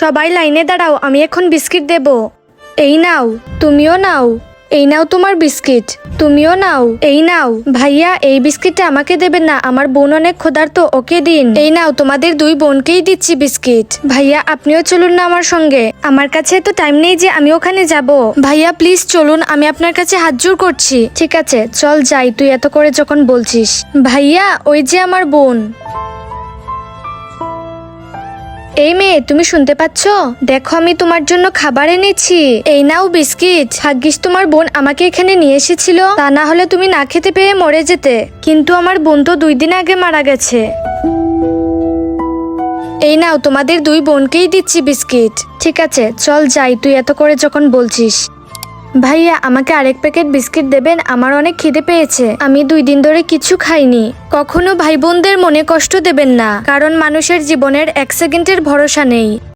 সবাই লাইনে দাঁড়াও, আমি এখন বিস্কিট দেব। এই নাও, তুমিও নাও। এই নাও তোমার বিস্কিট, তুমিও নাও। এই নাও ভাইয়া, এই বিস্কিটটা আমাকে দেবেন না, আমার বোন অনেক ক্ষুধার্ত, ওকে দিন। এই নাও, তোমাদের দুই বোনকেই দিচ্ছি বিস্কিট। ভাইয়া আপনিও চলুন না আমার সঙ্গে, আমার কাছে তো টাইম নেই যে আমি ওখানে যাব। ভাইয়া প্লিজ চলুন, আমি আপনার কাছে হাত জোড় করছি। ঠিক আছে চল যাই, তুই এত করে যখন বলছিস। ভাইয়া ওই যে আমার বোন। এই মেয়ে, তুমি শুনতে পাচ্ছ? দেখো আমি তোমার জন্য খাবার এনেছি, এই নাও বিস্কিট। ভাগ্যিস তোমার বোন আমাকে এখানে নিয়ে এসেছিল, তা না হলে তুমি না খেতে পেয়ে মরে যেতে। কিন্তু আমার বোন তো 2 দিন আগে মারা গেছে। এই নাও, তোমাদের দুই বোনকেই দিচ্ছি বিস্কিট। ঠিক আছে চল যাই, তুই এত করে যখন বলছিস। ভাইয়া আমাকে আরেক প্যাকেট বিস্কিট দেবেন, আমার অনেক খিদে পেয়েছে, আমি 2 দিন ধরে কিছু খাইনি। কখনো ভাই বোনদের মনে কষ্ট দেবেন না, কারণ মানুষের জীবনের 1 সেকেন্ডের ভরসা নেই।